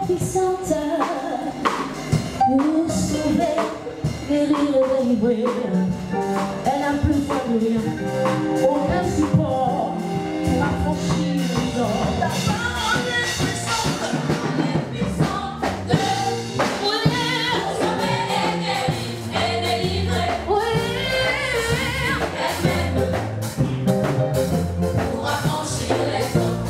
puissante pour sauver, guérir et délivrer. Elle n'a plus besoin de rien, aucun support pour affranchir les hommes. Ta parole est puissante, oui, pour sauver et délivrer. Oui, elle-même pour affranchir les hommes.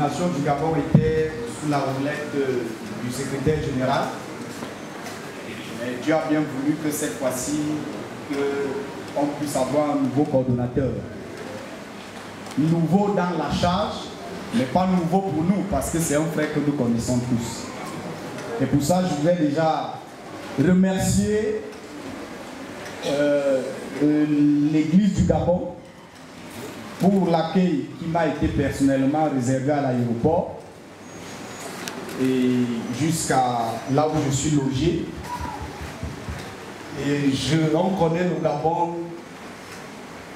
coordination du Gabon était sous la houlette du secrétaire général. Et Dieu a bien voulu que cette fois-ci, on puisse avoir un nouveau coordonnateur. Nouveau dans la charge, mais pas nouveau pour nous, parce que c'est un frère que nous connaissons tous. Et pour ça, je voudrais déjà remercier l'Église du Gabon pour l'accueil qui m'a été personnellement réservé à l'aéroport et jusqu'à là où je suis logé. Et on connaît le Gabon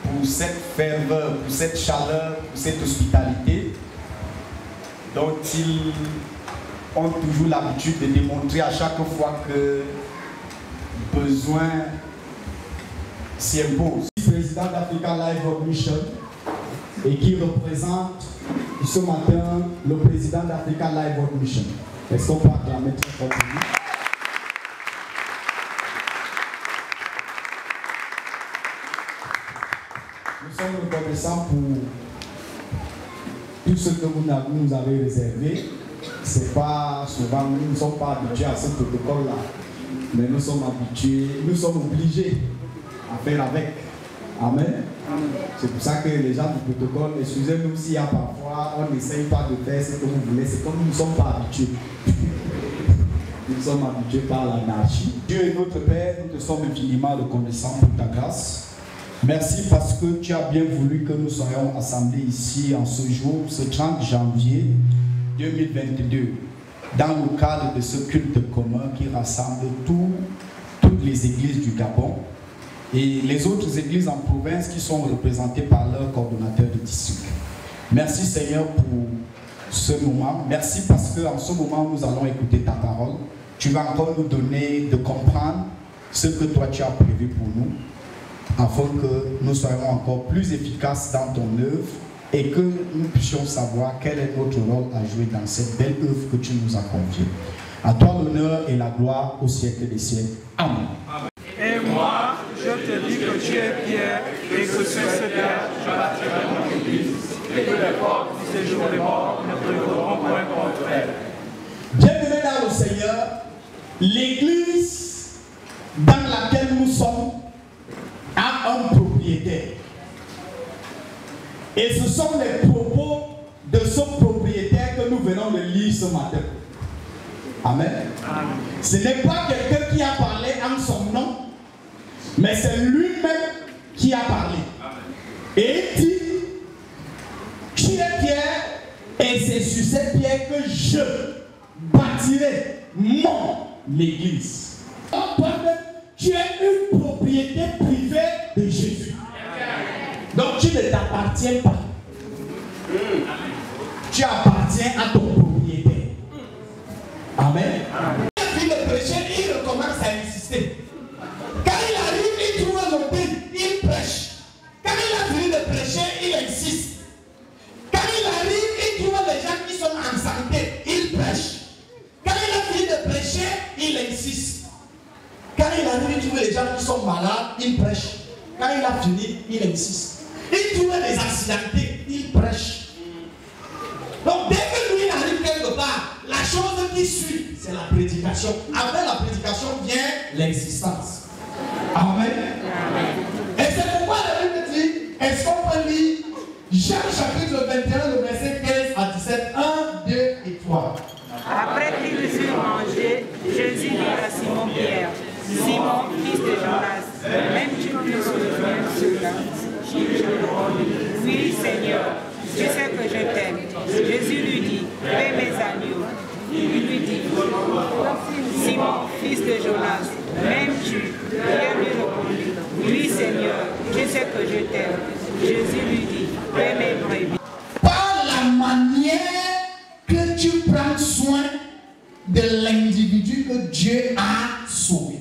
pour cette ferveur, pour cette chaleur, pour cette hospitalité dont ils ont toujours l'habitude de démontrer à chaque fois que besoin s'y impose. Président d'Africa Life World Mission et qui représente ce matin le président d'Africa Life World Mission. Est-ce qu'on peut acclamer très fort pour lui? Nous sommes reconnaissants pour tout ce que vous nous avez réservé. C'est pas souvent, nous ne sommes pas habitués à ce protocole-là, mais nous sommes habitués, nous sommes obligés à faire avec. Amen. C'est pour ça que les gens du protocole, excusez-nous s'il y a parfois, on n'essaye pas de faire ce que vous voulez, c'est comme nous ne sommes pas habitués. Nous sommes habitués par l'anarchie. Dieu est notre Père, nous te sommes infiniment reconnaissants pour ta grâce. Merci parce que tu as bien voulu que nous soyons assemblés ici en ce jour, ce 30 janvier 2022, dans le cadre de ce culte commun qui rassemble toutes les églises du Gabon et les autres églises en province qui sont représentées par leur coordonnateur de district. Merci Seigneur pour ce moment. Merci parce qu'en ce moment, nous allons écouter ta parole. Tu vas encore nous donner de comprendre ce que toi tu as prévu pour nous, afin que nous soyons encore plus efficaces dans ton œuvre et que nous puissions savoir quel est notre rôle à jouer dans cette belle œuvre que tu nous as confiée. À toi l'honneur et la gloire au siècle des siècles. Amen. Et moi, je te dis que tu es Pierre et que sur cette terre, je bâtirai mon église et que les portes du séjour des morts ne prévaudront point contre elle. Bien-aimés dans le Seigneur, l'église dans laquelle nous sommes a un propriétaire. Et ce sont les propos de ce propriétaire que nous venons de lire ce matin. Amen. Amen. Ce n'est pas quelqu'un qui a parlé en son nom, mais c'est lui-même qui a parlé. Amen. Et il dit, tu es Pierre, et c'est sur cette pierre que je bâtirai mon église. Tu es une propriété privée de Jésus. Donc tu ne t'appartiens pas. Tu appartiens à ton propriétaire. Amen. Quand il a fini de prêcher, il recommence à insister. Quand il arrive, il trouve un hôtel, il prêche. Quand il a fini de prêcher, il insiste. Quand il arrive, il trouve des gens qui sont en santé, il prêche. Quand il a fini de prêcher, il insiste. Quand il arrive, il trouve les gens qui sont malades, il prêche. Quand il a fini, il insiste. Il trouve des accidentés, il prêche. Donc dès que lui arrive quelque part, la chose qui suit, c'est la prédication. Après la prédication vient l'existence. Amen. Et c'est pourquoi la Bible dit, est-ce qu'on peut lire Jean chapitre 21, le verset 15 à 17, 1, 2 et 3. Après qu'ils eurent mangé, Jésus dit à Simon-Pierre, Simon, fils de Jonas, m'aimes-tu plus que ceux-là? Oui, Seigneur, tu sais que je t'aime. Jésus lui dit, paie mes agneaux. Il lui dit, Simon, fils de Jonas, m'aimes-tu? Pierre lui répondit, oui, Seigneur, tu sais que je t'aime. Jésus lui dit, paie mes brebis. Par la manière que tu prends soin de l'individu que Dieu a sauvé.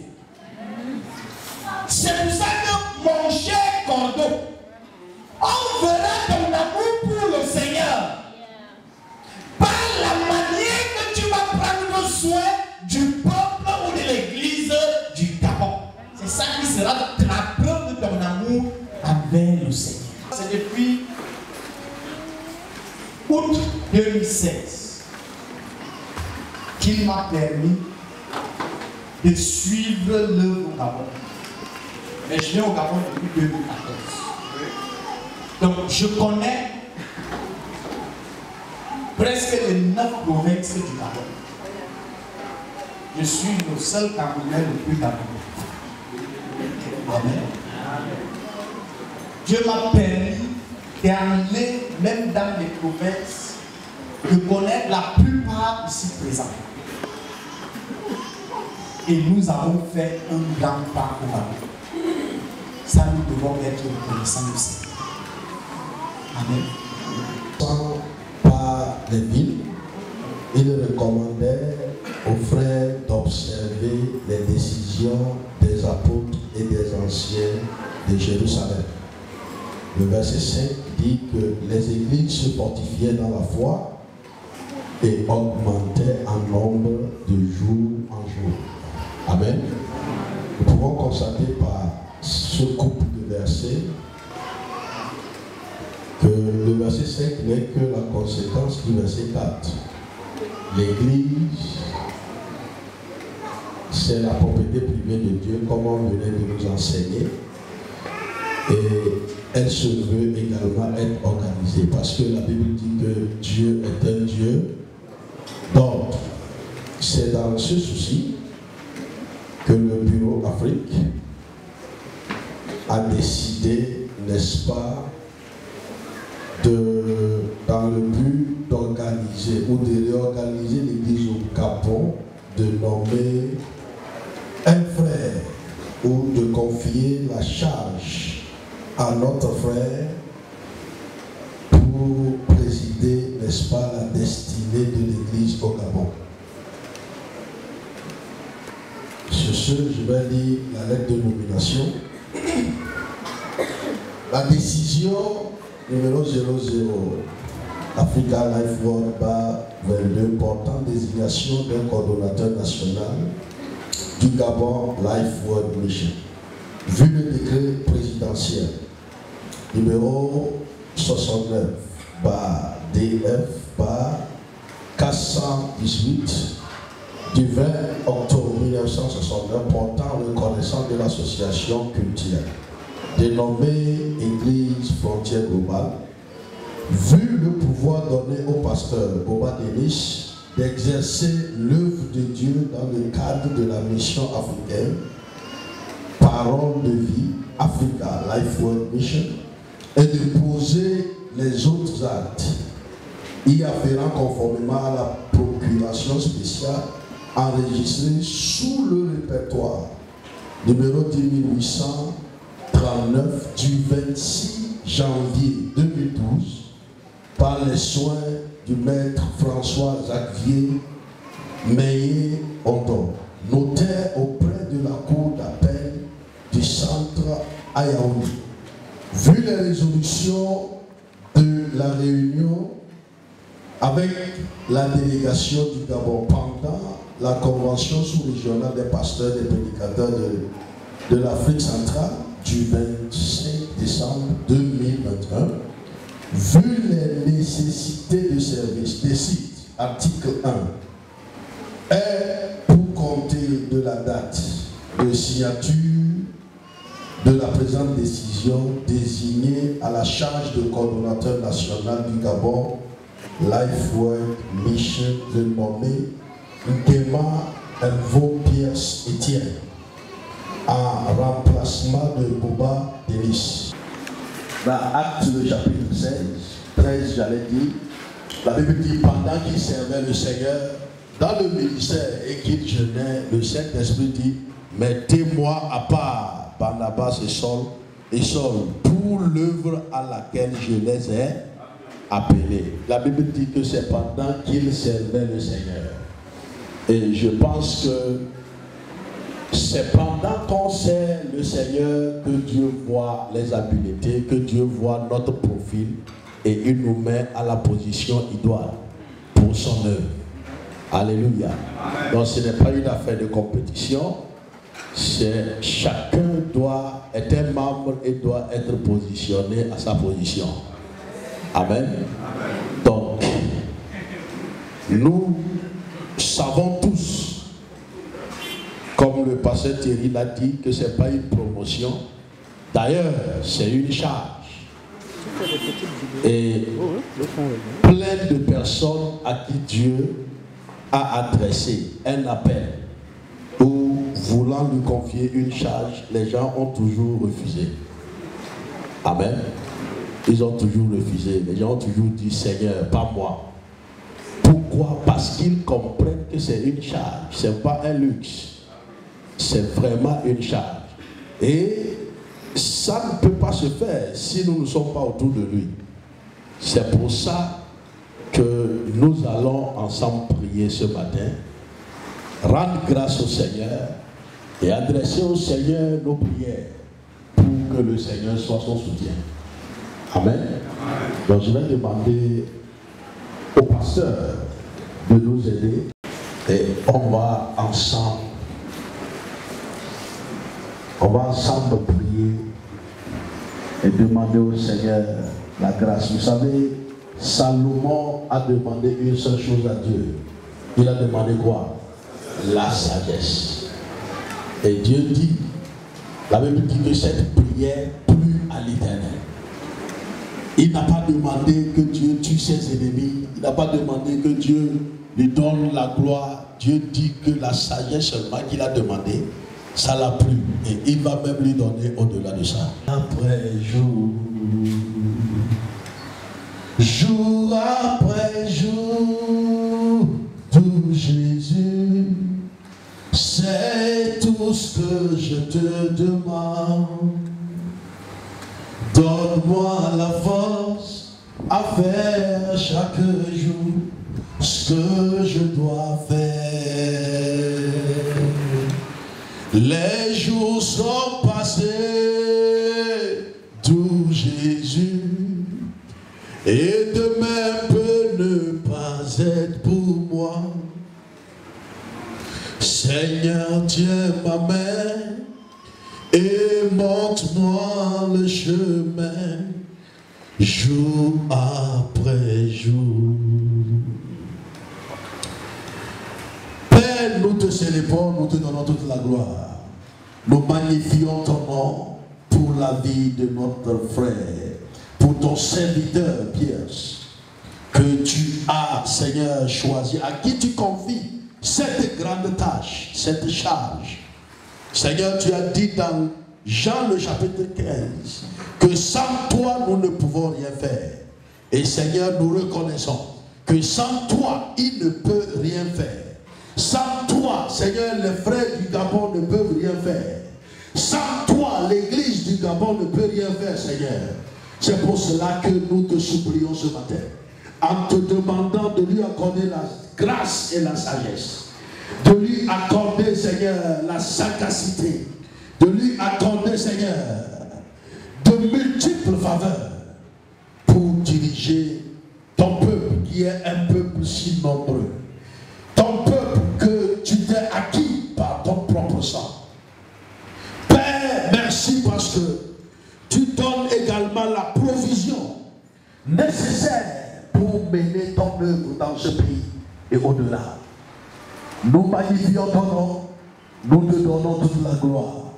C'est pour ça que, mon cher Cordeau, on verra ton amour pour le Seigneur par la manière que tu vas prendre soin du peuple ou de l'église du Gabon. C'est ça qui sera la preuve de ton amour envers le Seigneur. C'est depuis août 2016 2016 qu'il m'a permis de suivre l'œuvre au Gabon. Mais je viens au Gabon depuis 2014. Donc je connais presque les 9 provinces du Gabon. Je suis le seul Camerounais le plus Camerounais. Amen. Dieu m'a permis d'aller même dans les provinces, de connaître la plupart ici présents. Et nous avons fait un grand pas au Gabon. Ça, nous devons être reconnaissants aussi. Amen. Par les villes, il recommandait aux frères d'observer les décisions des apôtres et des anciens de Jérusalem. Le verset 5 dit que les églises se fortifiaient dans la foi et augmentaient en nombre de jour en jour. Amen. Nous pouvons constater par ce couple de versets que le verset 5 n'est que la conséquence du verset 4. L'église, c'est la propriété privée de Dieu, comme on venait de nous enseigner. Et elle se veut également être organisée, parce que la Bible dit que Dieu est un Dieu d'ordre. C'est dans ce souci que le Bureau Afrique a décidé, n'est-ce pas, dans le but d'organiser ou de réorganiser l'église au Gabon, de nommer un frère ou de confier la charge à notre frère pour présider, n'est-ce pas, la destinée de l'église au Gabon. Sur ce, je vais lire la lettre de nomination. La décision numéro 00 Africa Life World Bar 22 portant désignation d'un coordonnateur national du Gabon Life World Mission. Vu le décret présidentiel numéro 69 bar DF bar 418 du 20 octobre 1969 portant reconnaissance de l'association culturelle dénommée Église Frontière Globale, vu le pouvoir donné au pasteur Boba Denis d'exercer l'œuvre de Dieu dans le cadre de la mission africaine Parole de vie Africa Life World Mission et de poser les autres actes y afférents conformément à la procuration spéciale enregistrée sous le répertoire numéro 10839 du 26 janvier 2012 par les soins du maître François-Xavier Meillet-Ondon, notaire auprès de la cour d'appel du centre à Yaoundé. Vu les résolutions de la réunion avec la délégation du Gabon pendant la convention sous-régionale des pasteurs et des prédicateurs de l'Afrique centrale du 25 décembre 2021, vu les nécessités de service des sites, article 1, est pour compter de la date de signature de la présente décision désignée à la charge de coordonnateur national du Gabon Life World Mission de nommé Nguema Elvo Pierce Etienne en remplacement de Boba Denis. Dans Actes le chapitre 13, j'allais dire, la Bible dit pendant qu'il servait le Seigneur dans le ministère et qu'il jeûnait, le Saint-Esprit dit mettez-moi à part Barnabas et Saul pour l'œuvre à laquelle je les ai appelés. La Bible dit que c'est pendant qu'il servait le Seigneur. Et je pense que c'est pendant qu'on sert le Seigneur que Dieu voit les habiletés, que Dieu voit notre profil et il nous met à la position idoine pour son œuvre. Alléluia. Donc ce n'est pas une affaire de compétition, c'est chacun doit être un membre et doit être positionné à sa position. Amen. Donc, Nous savons tous, comme le pasteur Thierry l'a dit, que ce n'est pas une promotion. D'ailleurs, c'est une charge. Et plein de personnes à qui Dieu a adressé un appel ou voulant lui confier une charge, les gens ont toujours refusé. Amen. Ils ont toujours refusé. Les gens ont toujours dit, Seigneur, pas moi. Pourquoi? Parce qu'ils comprennent que c'est une charge. Ce n'est pas un luxe. C'est vraiment une charge. Et ça ne peut pas se faire si nous ne sommes pas autour de lui. C'est pour ça que nous allons ensemble prier ce matin, rendre grâce au Seigneur et adresser au Seigneur nos prières pour que le Seigneur soit son soutien. Amen. Donc je vais demander au pasteur de nous aider et on va ensemble prier et demander au Seigneur la grâce. Vous savez, Salomon a demandé une seule chose à Dieu. Il a demandé quoi? La sagesse. Et Dieu dit, la Bible dit que cette prière plut à l'Éternel. Il n'a pas demandé que Dieu tue ses ennemis. Il n'a pas demandé que Dieu lui donne la gloire. Dieu dit que la sagesse seulement qu'il a demandé, ça l'a plu. Et il va même lui donner au-delà de ça. Après jour, jour après jour, tout Jésus, c'est tout ce que je te demande. Donne-moi la force à faire chaque jour ce que je dois faire. Les jours sont passés, tout Jésus, et demain peut ne pas être pour moi. Seigneur, tiens ma main et montre-moi le chemin, jour après jour. Père, nous te célébrons, nous te donnons toute la gloire. Nous magnifions ton nom pour la vie de notre frère, pour ton serviteur Pierre, que tu as, Seigneur, choisi, à qui tu confies cette grande tâche, cette charge. Seigneur, tu as dit dans Jean le chapitre 15 que sans toi nous ne pouvons rien faire. Et Seigneur, nous reconnaissons que sans toi il ne peut rien faire. Sans toi, Seigneur, les frères du Gabon ne peuvent rien faire. Sans toi, l'église du Gabon ne peut rien faire, Seigneur. C'est pour cela que nous te supplions ce matin, en te demandant de lui accorder la grâce et la sagesse, de lui accorder, Seigneur, la sagacité, de lui accorder, Seigneur, de multiples faveurs pour diriger ton peuple qui est un peuple si nombreux. Ton peuple que tu t'es acquis par ton propre sang. Père, merci parce que tu donnes également la provision nécessaire pour mener ton œuvre dans ce pays et au-delà. Nous magnifions ton nom, nous te donnons toute la gloire,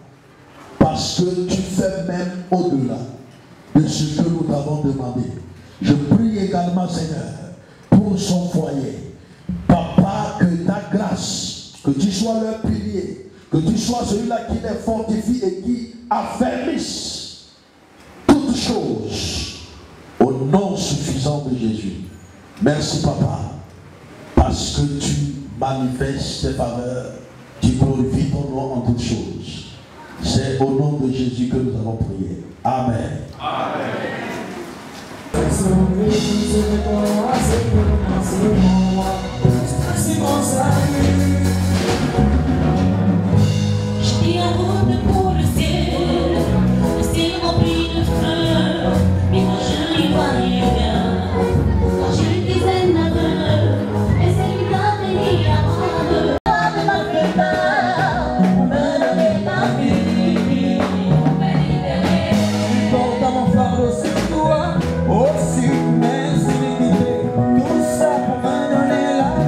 parce que tu fais même au-delà de ce que nous t'avons demandé. Je prie également, Seigneur, pour son foyer. Papa, que ta grâce, que tu sois leur pilier, que tu sois celui-là qui les fortifie et qui affermisse toutes choses au nom suffisant de Jésus. Merci, Papa, parce que tu manifestes tes faveurs, tu glorifies ton nom en toutes choses. C'est au nom de Jésus que nous avons prié. Amen. Amen. J'étais en route pour le ciel rempli de fleurs, mais moi je n'y voyais rien. Quand je disais navreux, et c'est lui qui a béni à moi. Ne m'a fait peur, on me donnait ma vie, on m'a libéré. Tu portes mon fardeau sur toi, aussi mes iniquités, tout ça pour me donner la vie.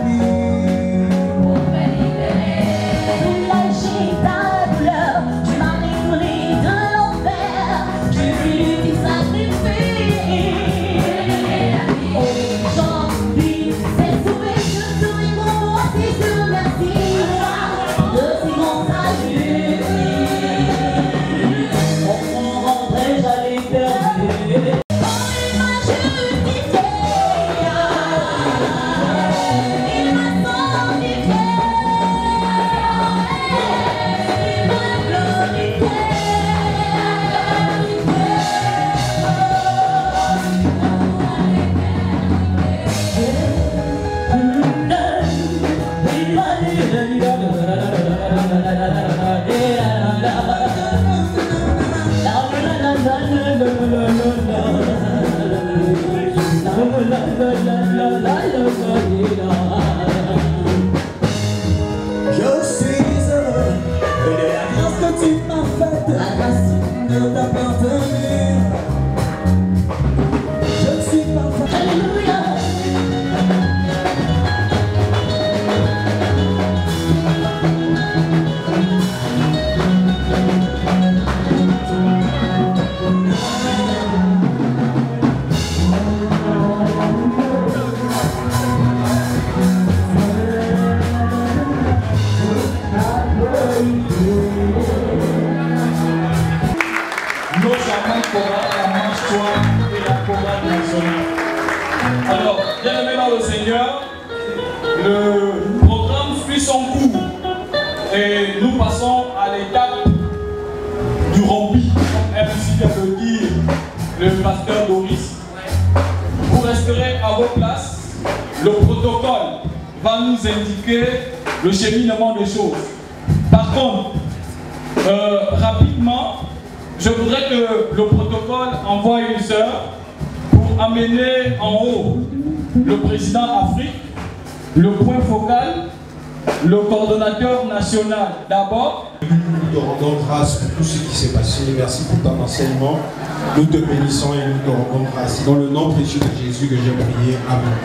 Je suis heureux de la grâce que tu m'as faite, la grâce de t'appartenir. Je suis parfait. Alléluia. Alors, bien aimé dans le Seigneur, le programme suit son cours et nous passons à l'étape du rempli, comme aime si bien le dire le pasteur Doris. Vous resterez à vos places, le protocole va nous indiquer le cheminement des choses. Par contre, rapidement, je voudrais que le protocole envoie une sœur pour amener en haut le président Afrique, le point focal, le coordonnateur national d'abord. Nous te rendons grâce pour tout ce qui s'est passé. Merci pour ton enseignement. Nous te bénissons et nous te rendons grâce. Dans le nom précieux de Jésus que j'ai prié. Amen.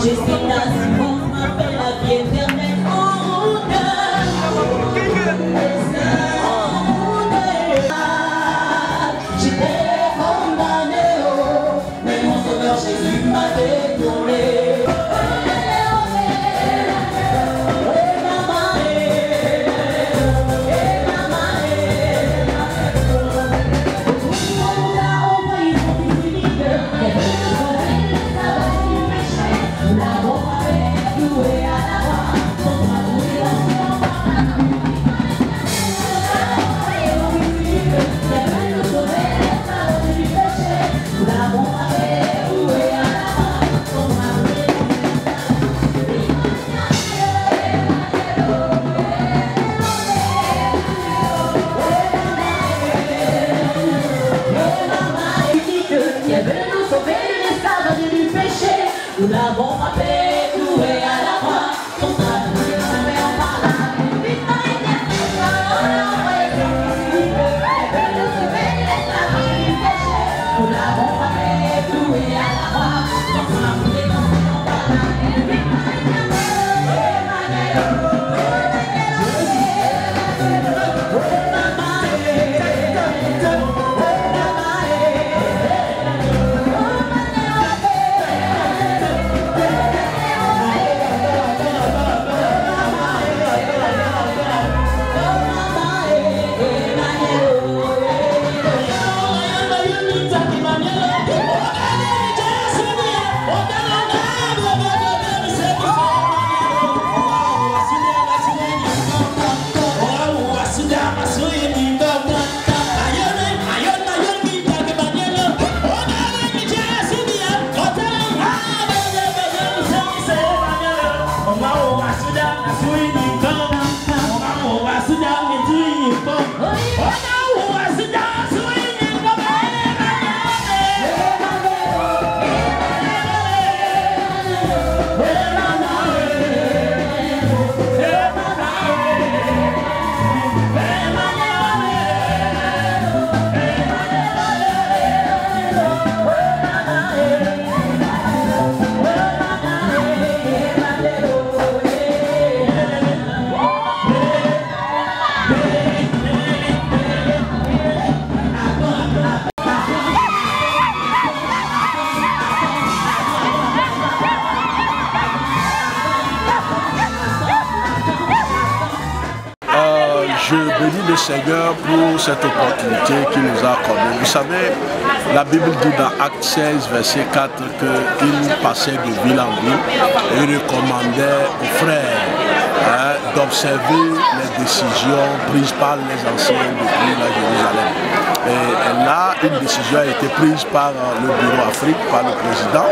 J'essaie d'assez, on m'appelle la vie éternelle en route. je bénis le Seigneur pour cette opportunité qu'il nous a accordée. Vous savez, la Bible dit dans Actes 16, verset 4, qu'il passait de ville en ville et il recommandait aux frères d'observer les décisions prises par les anciens depuis la Jérusalem. Et là, une décision a été prise par le Bureau Afrique, par le président,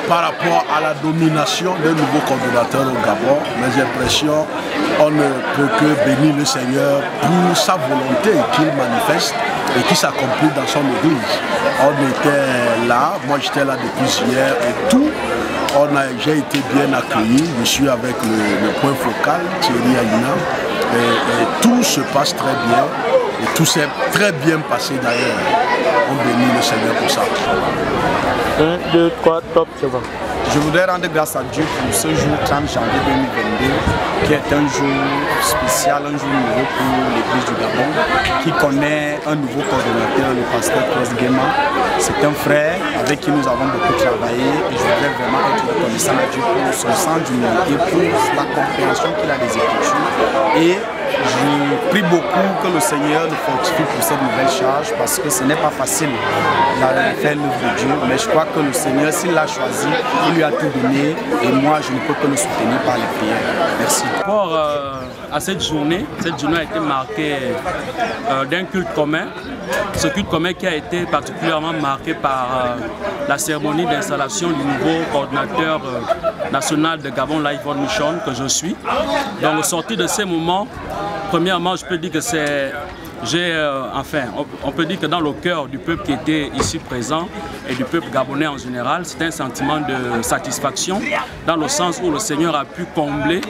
par rapport à la nomination d'un nouveau coordonnateur au Gabon. Mes impressions, on ne peut que bénir le Seigneur pour sa volonté qu'il manifeste et qui s'accomplit dans son église. On était là, moi j'étais là depuis hier et tout. J'ai été bien accueilli, je suis avec le point focal, Thierry Aïna, et tout se passe très bien, et tout s'est très bien passé d'ailleurs. On bénit le Seigneur pour ça. 1, 2, 3, top, c'est bon. Je voudrais rendre grâce à Dieu pour ce jour 30 janvier 2022, qui est un jour spécial, un jour nouveau pour l'église du Gabon, qui connaît un nouveau coordonnateur, le pasteur Klaus Guéma. C'est un frère avec qui nous avons beaucoup travaillé et je voudrais vraiment être reconnaissant à Dieu pour son sens d'humilité, pour la compréhension qu'il a des Écritures. Et je prie beaucoup que le Seigneur le fortifie pour cette nouvelle charge parce que ce n'est pas facile de faire l'œuvre de Dieu, mais je crois que le Seigneur, s'il l'a choisi, il lui a tout donné et moi je ne peux que le soutenir par les prières. Merci. Par rapport à cette journée a été marquée d'un culte commun. Ce culte commun qui a été particulièrement marqué par la cérémonie d'installation du nouveau coordinateur national de Gabon Life World Mission que je suis. Donc au sortir de ces moments, premièrement je peux dire que c'est... on peut dire que dans le cœur du peuple qui était ici présent et du peuple gabonais en général, c'est un sentiment de satisfaction dans le sens où le Seigneur a pu combler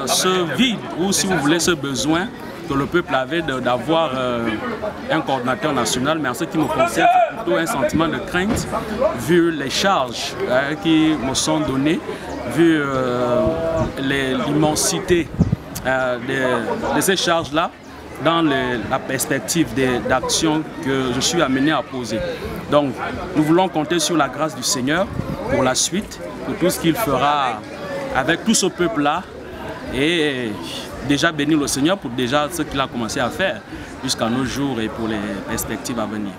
ce vide ou si vous voulez ce besoin que le peuple avait d'avoir un coordinateur national, mais en ce qui me concerne, c'est plutôt un sentiment de crainte vu les charges qui me sont données, vu l'immensité de ces charges-là, dans la perspective d'action que je suis amené à poser. Donc, nous voulons compter sur la grâce du Seigneur pour la suite, pour tout ce qu'il fera avec tout ce peuple-là, et déjà bénir le Seigneur pour déjà ce qu'il a commencé à faire jusqu'à nos jours et pour les perspectives à venir.